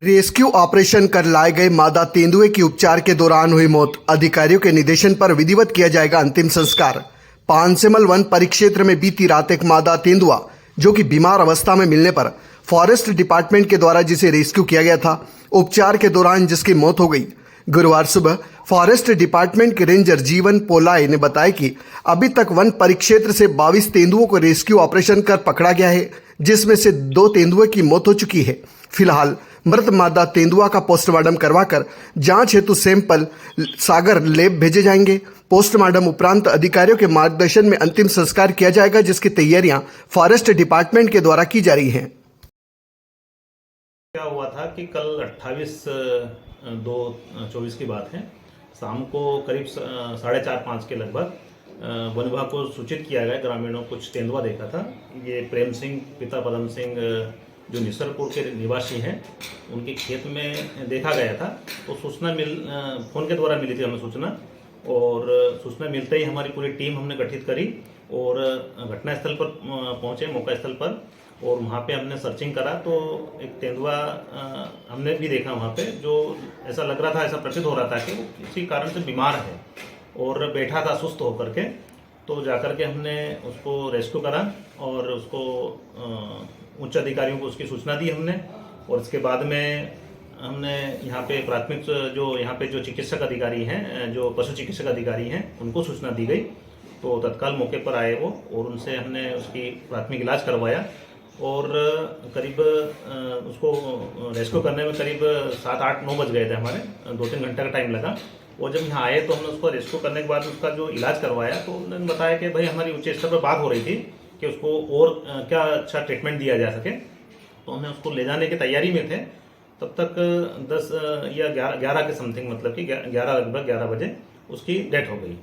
Rescue operation कर लाए गए मादा तेंदुए की उपचार के दौरान हुई मौत। अधिकारियों के निर्देशन पर विधिवत किया जाएगा अंतिम संस्कार। पानसेमल वन परिक्षेत्र में बीती रात एक मादा तेंदुआ जो कि बीमार अवस्था में मिलने पर फॉरेस्ट डिपार्टमेंट के द्वारा जिसे रेस्क्यू किया गया था, उपचार के दौरान जिसकी मौत हो गई। गुरुवार सुबह फॉरेस्ट डिपार्टमेंट के रेंजर जीवन पोलाय ने बताया कि अभी तक वन परिक्षेत्र से 22 तेंदुओं को रेस्क्यू ऑपरेशन कर पकड़ा गया है, जिसमें से 2 तेंदुए की मौत हो चुकी है। फिलहाल मृत मादा तेंदुआ का पोस्टमार्टम करवाकर जांच हेतु सैंपल सागर लैब भेजे जाएंगे। पोस्टमार्टम उपरांत अधिकारियों के मार्गदर्शन में अंतिम संस्कार किया जाएगा, जिसकी तैयारियां फॉरेस्ट डिपार्टमेंट के द्वारा की जा रही हैं। क्या हुआ था कि कल 28/2/24 की बात है, शाम को करीब 4:30-5 के लगभग वन विभाग को सूचित किया गया। ग्रामीणों कुछ तेंदुआ देखा था। ये प्रेम सिंह पिता पदम सिंह जो निसरपुर के निवासी हैं, उनके खेत में देखा गया था। तो सूचना फ़ोन के द्वारा मिली थी हमें सूचना, और सूचना मिलते ही हमारी पूरी टीम हमने गठित करी और घटनास्थल पर पहुंचे, मौका स्थल पर, और वहाँ पे हमने सर्चिंग करा। तो एक तेंदुआ हमने भी देखा वहाँ पे, जो ऐसा लग रहा था, ऐसा प्रतीत हो रहा था कि वो किसी कारण से बीमार है और बैठा था सुस्त होकर के। तो जाकर के हमने उसको रेस्क्यू करा और उसको उच्च अधिकारियों को उसकी सूचना दी हमने। और इसके बाद में हमने यहाँ पे प्राथमिक जो चिकित्सक अधिकारी हैं, जो पशु चिकित्सक अधिकारी हैं, उनको सूचना दी गई। तो तत्काल मौके पर आए वो, और उनसे हमने उसकी प्राथमिक इलाज करवाया। और करीब उसको रेस्क्यू करने में करीब 7-8-9 बज गए थे हमारे, 2-3 घंटे का टाइम लगा। और जब यहाँ आए तो हमने उसको रेस्क्यू करने के बाद उसका जो इलाज करवाया, तो उन्होंने बताया कि भाई हमारी उच्च स्तर पर बात हो रही थी कि उसको और क्या अच्छा ट्रीटमेंट दिया जा सके। तो हमने उसको ले जाने की तैयारी में थे। तब तक 10 या 11 के समथिंग, मतलब कि 11 लगभग 11 बजे उसकी डेथ हो गई।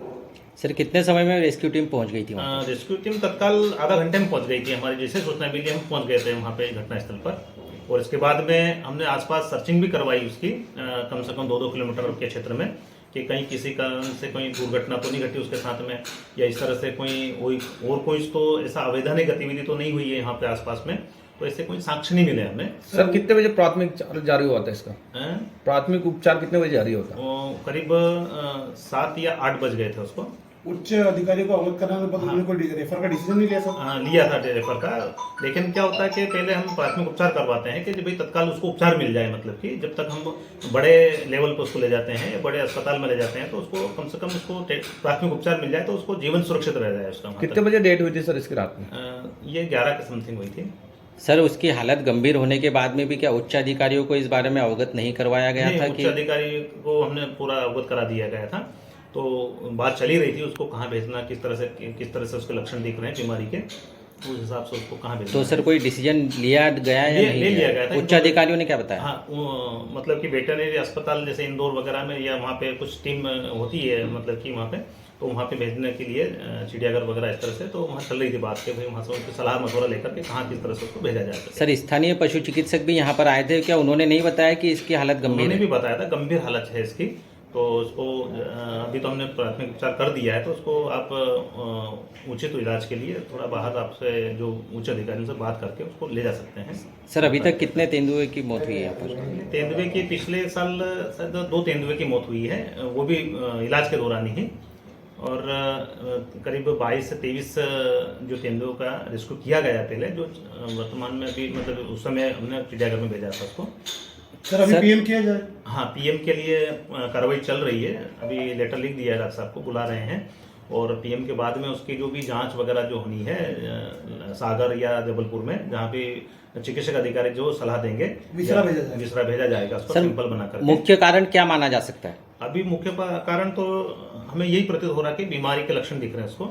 सर कितने समय में रेस्क्यू टीम पहुंच गई थी वहाँ? रेस्क्यू टीम तत्काल आधा घंटे में पहुंच गई थी। हमारी जैसे सूचना मिली हम पहुंच गए थे वहाँ पे घटनास्थल पर। और इसके बाद में हमने आसपास सर्चिंग भी करवाई उसकी, कम से कम 2-2 किलोमीटर के क्षेत्र में, कि कहीं किसी कारण से कोई दुर्घटना तो नहीं घटी उसके साथ में, या इस तरह से कोई तो ऐसा अवैधानिक गतिविधि तो नहीं हुई है यहाँ पे आसपास में। तो ऐसे कोई साक्ष्य नहीं मिले हमें। सर कितने बजे प्राथमिक जारी हुआ था इसका? प्राथमिक उपचार कितने बजे जारी होता? करीब 7 या 8 बज गए थे उसको। उच्च अधिकारी को अवगत कराने के बाद उन्होंने कोई रेफर का डिसीजन नहीं लिया सर? लिया था रेफर का, लेकिन क्या होता है कि पहले हम प्राथमिक उपचार करवाते हैं कि भाई तत्काल उसको उपचार मिल जाए। मतलब कि जब तक हम बड़े लेवल पर उसको ले जाते हैं या बड़े अस्पताल में ले जाते हैं, तो उसको कम से कम उसको प्राथमिक उपचार मिल जाए, तो उसको जीवन सुरक्षित रह जाए उसका। कितने बजे डेट हुई थी सर इसकी रात में? ये 11 के समथिंग हुई थी। सर उसकी हालत गंभीर होने के बाद में भी क्या उच्च अधिकारियों को इस बारे में अवगत नहीं करवाया गया था? उच्च अधिकारी को हमने पूरा अवगत करा दिया गया था। तो बात चली रही थी उसको कहाँ भेजना, किस तरह से उसके लक्षण दिख रहे हैं बीमारी के, उस हिसाब से उसको कहाँ भेजना। तो सर कोई डिसीजन लिया गया या नहीं लिया गया था? उच्च अधिकारियों ने क्या बताया? हाँ, मतलब कि वेटरनरी अस्पताल जैसे इंदौर वगैरह में, या वहाँ पे कुछ टीम होती है, मतलब कि वहाँ पे, तो वहाँ पे भेजने के लिए चिड़ियाघर वगैरह इस तरह से, तो वहाँ चल रही थी बात के भाई वहाँ से उनकी सलाह मशवरा लेकर के कहाँ किस तरह से उसको भेजा जाए। सर स्थानीय पशु चिकित्सक भी यहाँ पर आए थे, क्या उन्होंने नहीं बताया कि इसकी हालत गंभीर है? उन्होंने भी बताया था गंभीर हालत है इसकी। तो उसको अभी तो हमने प्राथमिक उपचार कर दिया है, तो उसको आप उचित इलाज के लिए थोड़ा बाहर आपसे जो उच्च अधिकारियों से बात करके उसको ले जा सकते हैं। सर अभी तक कितने तेंदुए की मौत हुई है यहाँ पर? तेंदुए की पिछले साल शायद 2 तेंदुए की मौत हुई है, वो भी इलाज के दौरान ही। और करीब 22 से 23 जो तेंदुओं का रेस्क्यू किया गया पहले, जो वर्तमान में अभी, मतलब उस समय हमने चिड़ियाघर में भेजा था उसको। सर अभी पीएम किया जाए? हाँ, पीएम के लिए कार्रवाई चल रही है। अभी लेटर लिख दिया है, डॉक्टर साहब को बुला रहे हैं। और पीएम के बाद में उसकी जो भी जांच वगैरह जो होनी है सागर या जबलपुर में, जहाँ पे चिकित्सक अधिकारी जो सलाह देंगे, विसरा भेजा जाएगा उसको सैंपल बनाकर। मुख्य कारण क्या माना जा सकता है? अभी मुख्य कारण तो हमें यही प्रतीत हो रहा है कि बीमारी के लक्षण दिख रहे हैं उसको।